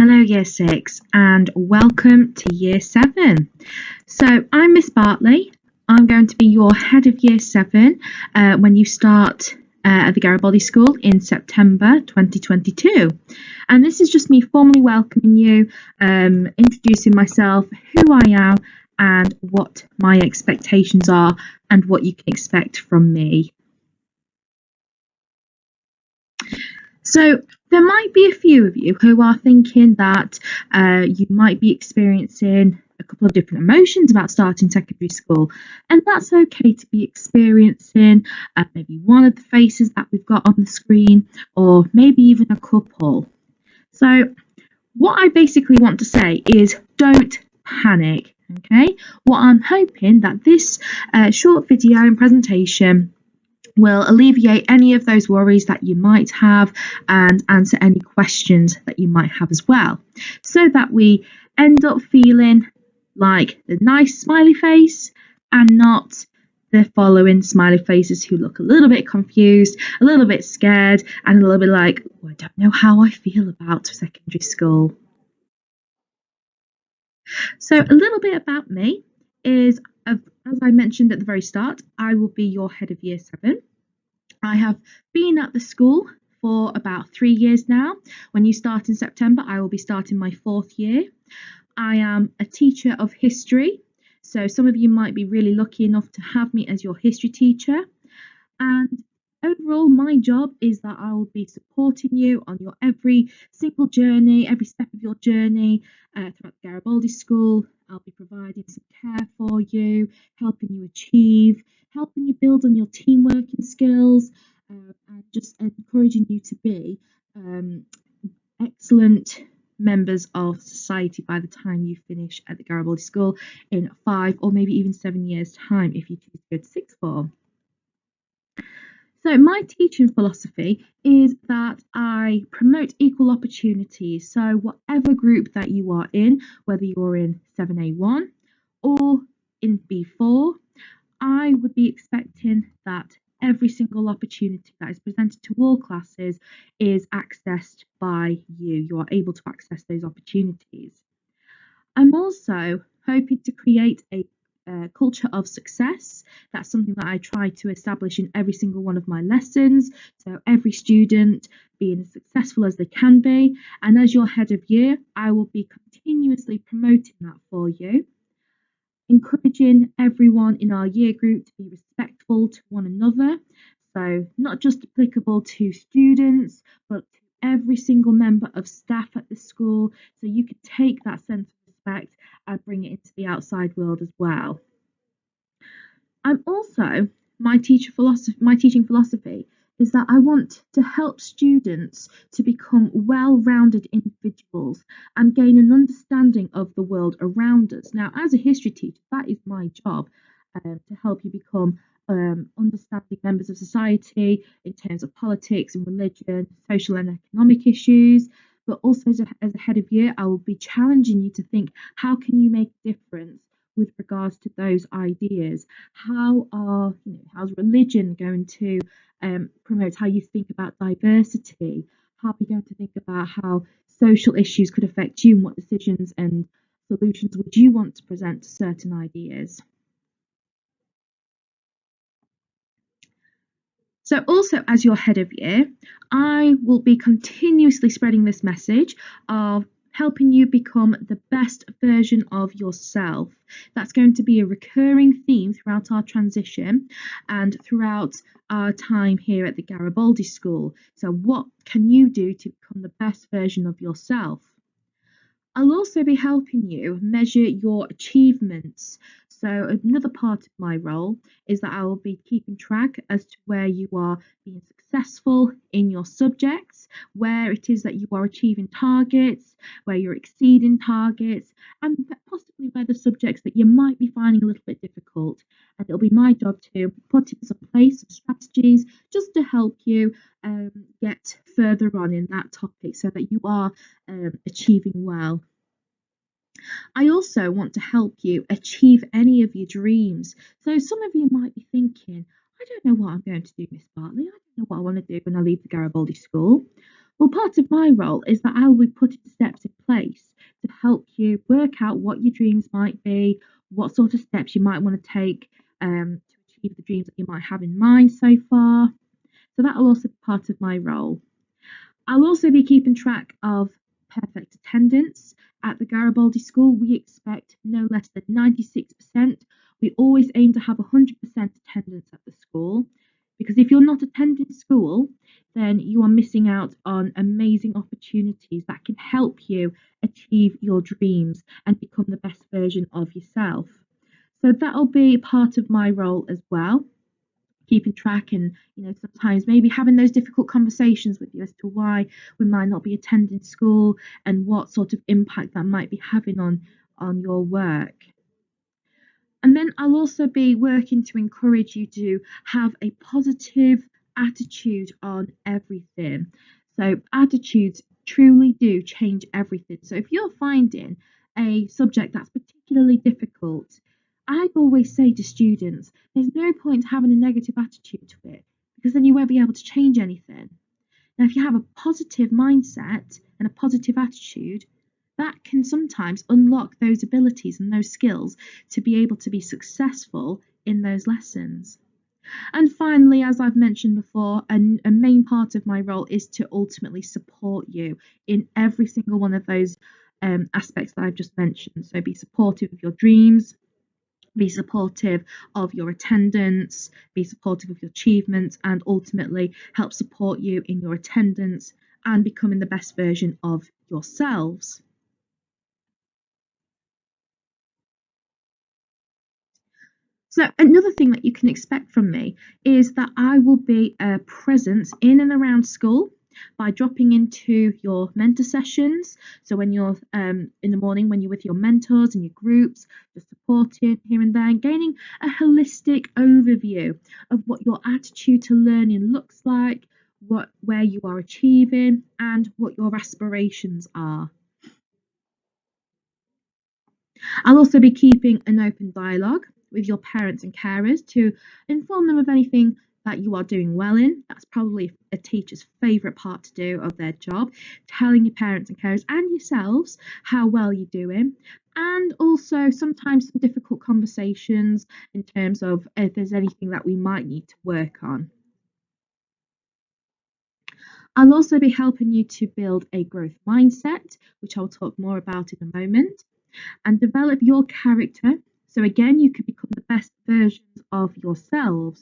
Hello, Year 6, and welcome to Year 7. So, I'm Miss Bartley. I'm going to be your head of Year 7 when you start at the Garibaldi School in September 2022. And this is just me formally welcoming you, introducing myself, who I am, and what my expectations are, and what you can expect from me. So there might be a few of you who are thinking that you might be experiencing a couple of different emotions about starting secondary school, and that's okay to be experiencing maybe one of the faces that we've got on the screen, or maybe even a couple. So what I basically want to say is don't panic, okay? What I'm hoping that this short video and presentation will alleviate any of those worries that you might have and answer any questions that you might have as well, so that we end up feeling like the nice smiley face and not the following smiley faces who look a little bit confused, a little bit scared, and a little bit like, oh, I don't know how I feel about secondary school. So a little bit about me is, as I mentioned at the very start, I will be your head of Year 7. I have been at the school for about 3 years now. When you start in September, I will be starting my 4th year. I am a teacher of history, so some of you might be really lucky enough to have me as your history teacher. And overall, my job is that I will be supporting you on your every single journey, every step of your journey throughout the Garibaldi School. I'll be providing some care for you, helping you achieve, helping you build on your teamwork and skills, and just encouraging you to be excellent members of society by the time you finish at the Garibaldi School in 5 or maybe even 7 years' time if you choose to go to sixth form. So my teaching philosophy is that I promote equal opportunities. So whatever group that you are in, whether you're in 7A1 or in B4, I would be expecting that every single opportunity that is presented to all classes is accessed by you. You are able to access those opportunities. I'm also hoping to create a culture of success. That's something that I try to establish in every single one of my lessons. So every student being as successful as they can be. And as your head of year, I will be continuously promoting that for you, encouraging everyone in our year group to be respectful to one another. So not just applicable to students, but to every single member of staff at the school. So you can take that sense of respect and bring it into the outside world as well. I'm also, my teaching philosophy is that I want to help students to become well-rounded individuals and gain an understanding of the world around us. Now, as a history teacher, that is my job, to help you become understanding members of society in terms of politics and religion, social and economic issues. But also as a head of year, I will be challenging you to think, how can you make a difference with regards to those ideas? How's religion going to promote how you think about diversity? How are we going to think about how social issues could affect you, and what decisions and solutions would you want to present to certain ideas? So also, as your head of year, I will be continuously spreading this message of helping you become the best version of yourself. That's going to be a recurring theme throughout our transition and throughout our time here at the Garibaldi School. So what can you do to become the best version of yourself? I'll also be helping you measure your achievements. So another part of my role is that I will be keeping track as to where you are being successful in your subjects, where it is that you are achieving targets, where you're exceeding targets, and possibly where the subjects that you might be finding a little bit difficult. And it'll be my job to put in some place, some strategies, just to help you get further on in that topic so that you are achieving well. I also want to help you achieve any of your dreams. So some of you might be thinking, I don't know what I'm going to do, Miss Bartley. I don't know what I want to do when I leave the Garibaldi School. Well, part of my role is that I will be putting steps in place to help you work out what your dreams might be, what sort of steps you might want to take to achieve the dreams that you might have in mind so far. So that will also be part of my role. I'll also be keeping track of perfect attendance. At the Garibaldi School, we expect no less than 96%. We always aim to have 100% attendance at the school because if you're not attending school, then you are missing out on amazing opportunities that can help you achieve your dreams and become the best version of yourself. So that'll be part of my role as well, keeping track and sometimes maybe having those difficult conversations with you as to why we might not be attending school and what sort of impact that might be having on your work. And then I'll also be working to encourage you to have a positive attitude on everything. So attitudes truly do change everything. So if you're finding a subject that's particularly difficult, I always say to students, there's no point having a negative attitude to it because then you won't be able to change anything. Now, if you have a positive mindset and a positive attitude, that can sometimes unlock those abilities and those skills to be able to be successful in those lessons. And finally, as I've mentioned before, a main part of my role is to ultimately support you in every single one of those aspects that I've just mentioned. So be supportive of your dreams, be supportive of your attendance, be supportive of your achievements, and ultimately help support you in your attendance and becoming the best version of yourselves. So another thing that you can expect from me is that I will be a presence in and around school by dropping into your mentor sessions. So when you're in the morning, when you're with your mentors and your groups, just supporting here and there, and gaining a holistic overview of what your attitude to learning looks like, where you are achieving, and what your aspirations are. I'll also be keeping an open dialogue with your parents and carers to inform them of anything that you are doing well in. That's probably a teacher's favourite part to do of their job, telling your parents and carers and yourselves how well you're doing. And also sometimes some difficult conversations in terms of if there's anything that we might need to work on. I'll also be helping you to build a growth mindset, which I'll talk more about in a moment, and develop your character so again you can become the best versions of yourselves.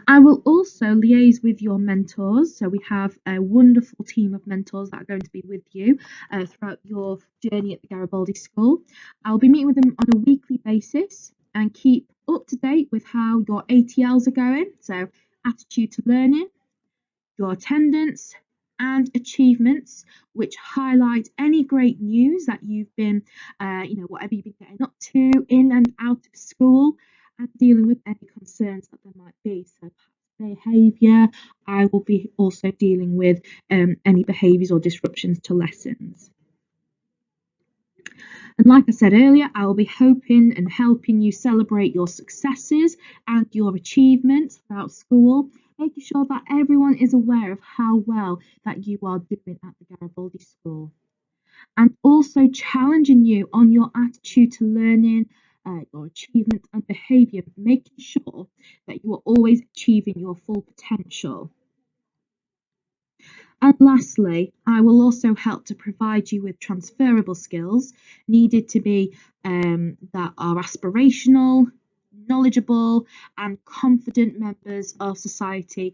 I will also liaise with your mentors. So we have a wonderful team of mentors that are going to be with you throughout your journey at the Garibaldi School. I'll be meeting with them on a weekly basis and keep up to date with how your ATLs are going. So attitude to learning, your attendance and achievements, which highlight any great news that you've been, whatever you've been getting up to in and out of school, and dealing with any concerns that there might be. So behaviour, I will be also dealing with any behaviours or disruptions to lessons. And like I said earlier, I will be hoping and helping you celebrate your successes and your achievements throughout school, making sure that everyone is aware of how well that you are doing at the Garibaldi School. And also challenging you on your attitude to learning, your achievement and behaviour, making sure that you are always achieving your full potential. And lastly, I will also help to provide you with transferable skills needed to be that are aspirational, knowledgeable, and confident members of society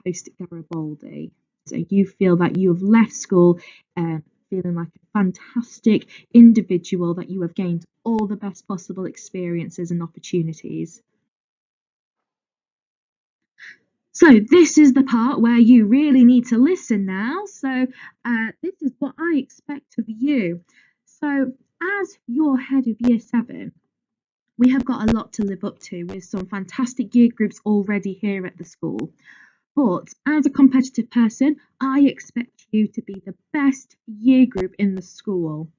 post Garibaldi. So you feel that you have left school feeling like a fantastic individual, that you have gained all the best possible experiences and opportunities. So this is the part where you really need to listen now. So this is what I expect of you. So as your head of year 7, we have got a lot to live up to with some fantastic year groups already here at the school. But as a competitive person, I expect you to be the best year group in the school.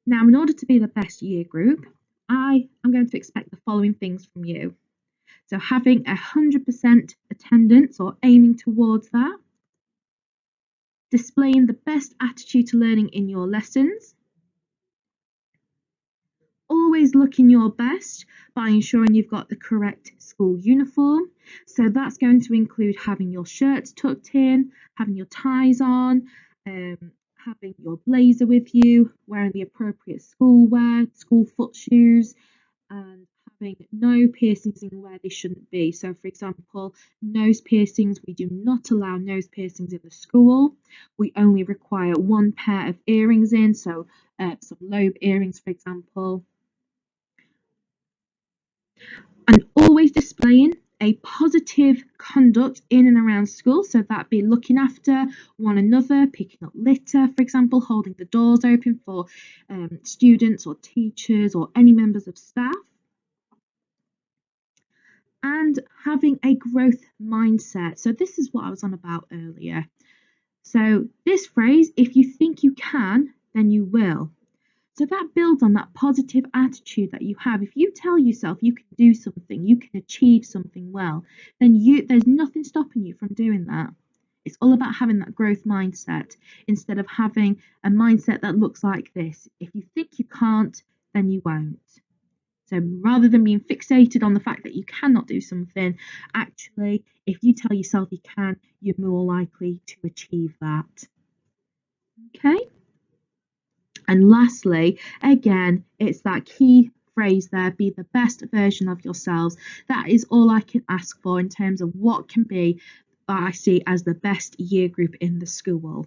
Now, in order to be the best year group, I am going to expect the following things from you. So having 100% attendance or aiming towards that, displaying the best attitude to learning in your lessons, always looking your best by ensuring you've got the correct school uniform. So that's going to include having your shirts tucked in, having your ties on, having your blazer with you, wearing the appropriate school wear, school foot shoes, and having no piercings in where they shouldn't be. So, for example, nose piercings, we do not allow nose piercings in the school. We only require one pair of earrings in, so some lobe earrings, for example. And always displaying a positive conduct in and around school, so that be looking after one another, picking up litter, for example, holding the doors open for students or teachers or any members of staff, and having a growth mindset. So this is what I was on about earlier. So this phrase, if you think you can, then you will. So that builds on that positive attitude that you have. If you tell yourself you can do something, you can achieve something well, then there's nothing stopping you from doing that. It's all about having that growth mindset instead of having a mindset that looks like this. If you think you can't, then you won't. So rather than being fixated on the fact that you cannot do something, actually, if you tell yourself you can, you're more likely to achieve that. Okay? And lastly, again, it's that key phrase there, be the best version of yourselves. That is all I can ask for in terms of what can be, I see as the best year group in the school.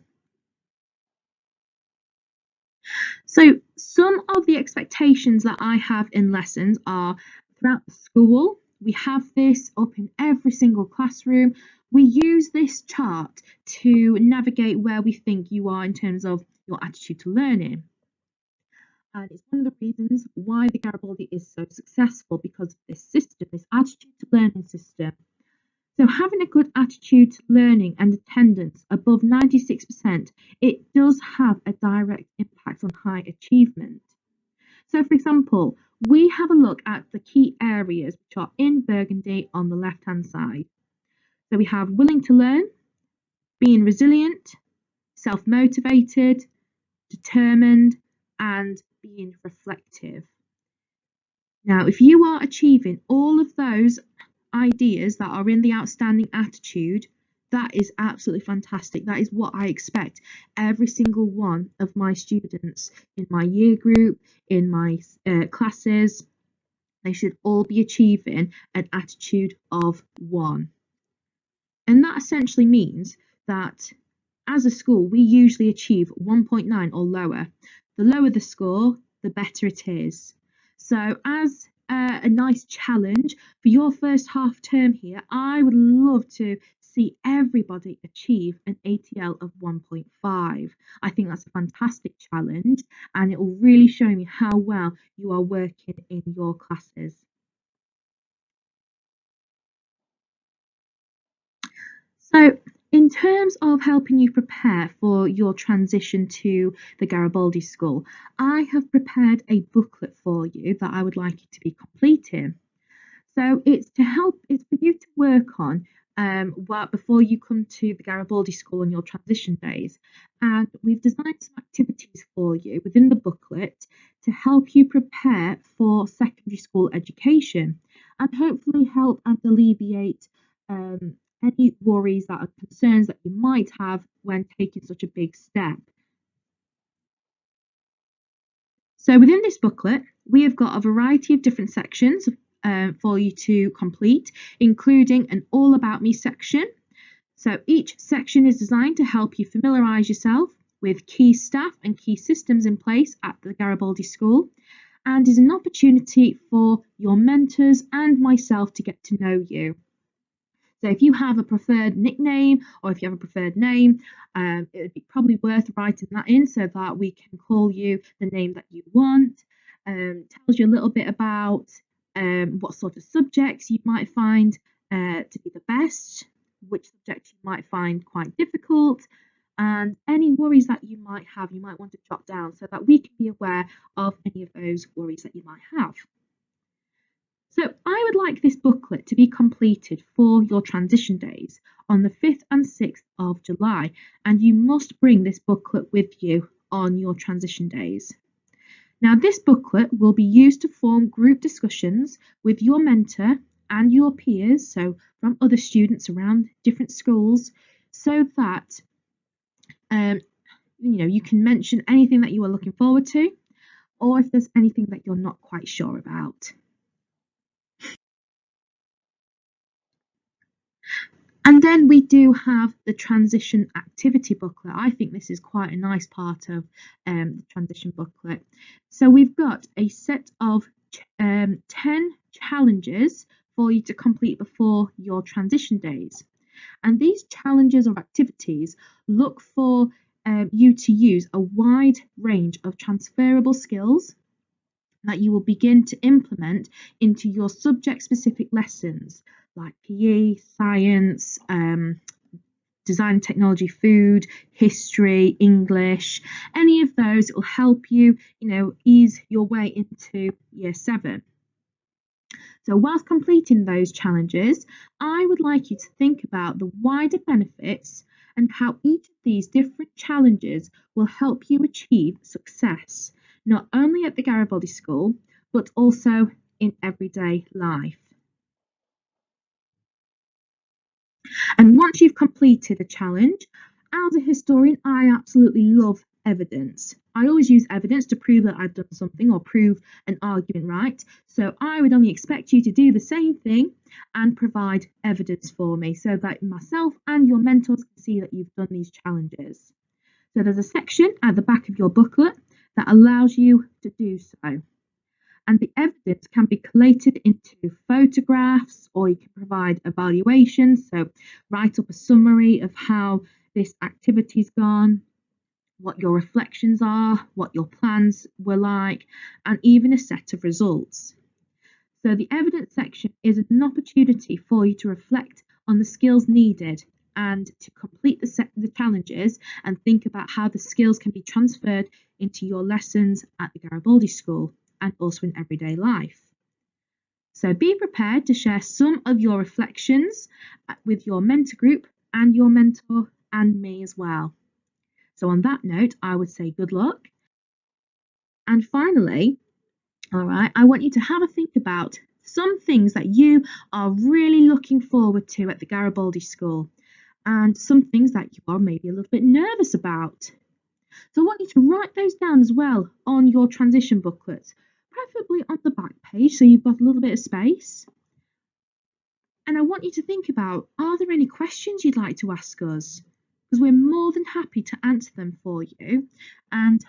So some of the expectations that I have in lessons are throughout the school. We have this up in every single classroom. We use this chart to navigate where we think you are in terms of your attitude to learning. And it's one of the reasons why the Garibaldi is so successful, because of this system, this attitude to learning system. So having a good attitude to learning and attendance above 96%, it does have a direct impact on high achievement. So for example, we have a look at the key areas which are in burgundy on the left-hand side. So we have willing to learn, being resilient, self-motivated, determined, and being reflective. Now, if you are achieving all of those ideas that are in the outstanding attitude, that is absolutely fantastic. That is what I expect every single one of my students in my year group, in my classes. They should all be achieving an attitude of 1. And that essentially means that as a school, we usually achieve 1.9 or lower. The lower the score, the better it is. So as a nice challenge for your first half term here, I would love to see everybody achieve an ATL of 1.5. I think that's a fantastic challenge, and it will really show me how well you are working in your classes. So in terms of helping you prepare for your transition to the Garibaldi School, I have prepared a booklet for you that I would like you to be completing. So it's for you to work on before you come to the Garibaldi School on your transition days. And we've designed some activities for you within the booklet to help you prepare for secondary school education and hopefully help and alleviate any worries or concerns that you might have when taking such a big step. So within this booklet, we have got a variety of different sections for you to complete, including an All About Me section. So each section is designed to help you familiarise yourself with key staff and key systems in place at the Garibaldi School, and is an opportunity for your mentors and myself to get to know you. So if you have a preferred nickname or if you have a preferred name, it would be probably worth writing that in so that we can call you the name that you want. Tells you a little bit about what sort of subjects you might find to be the best, which subjects you might find quite difficult, and any worries that you might have, you might want to jot down so that we can be aware of any of those worries that you might have. So I would like this booklet to be completed for your transition days on the 5th and 6th of July, and you must bring this booklet with you on your transition days. Now, this booklet will be used to form group discussions with your mentor and your peers, so from other students around different schools, so that you can mention anything that you are looking forward to, or if there's anything that you're not quite sure about. And then we do have the transition activity booklet. I think this is quite a nice part of the transition booklet. So we've got a set of 10 challenges for you to complete before your transition days. And these challenges or activities look for you to use a wide range of transferable skills that you will begin to implement into your subject-specific lessons like PE, science, design and technology, food, history, English, any of those. It will help you, ease your way into year 7. So whilst completing those challenges, I would like you to think about the wider benefits and how each of these different challenges will help you achieve success, not only at the Garibaldi School, but also in everyday life. And once you've completed a challenge, as a historian, I absolutely love evidence. I always use evidence to prove that I've done something or prove an argument right. So I would only expect you to do the same thing and provide evidence for me so that myself and your mentors can see that you've done these challenges. So there's a section at the back of your booklet that allows you to do so. And the evidence can be collated into photographs, or you can provide evaluations. So write up a summary of how this activity's gone, what your reflections are, what your plans were like, and even a set of results. So the evidence section is an opportunity for you to reflect on the skills needed and to complete the challenges and think about how the skills can be transferred into your lessons at the Garibaldi School and also in everyday life. So be prepared to share some of your reflections with your mentor group and your mentor and me as well. So on that note, I would say good luck. And finally, all right, I want you to have a think about some things that you are really looking forward to at the Garibaldi School and some things that you are maybe a little bit nervous about. So I want you to write those down as well on your transition booklets, preferably on the back page so you've got a little bit of space. And I want you to think about, are there any questions you'd like to ask us? Because we're more than happy to answer them for you and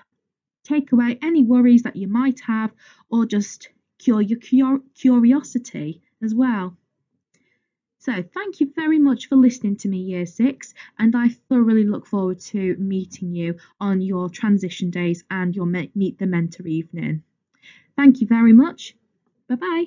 take away any worries that you might have, or just cure your curiosity as well. So thank you very much for listening to me, Year 6, and I thoroughly look forward to meeting you on your transition days and your Meet the Mentor evening. Thank you very much. Bye-bye.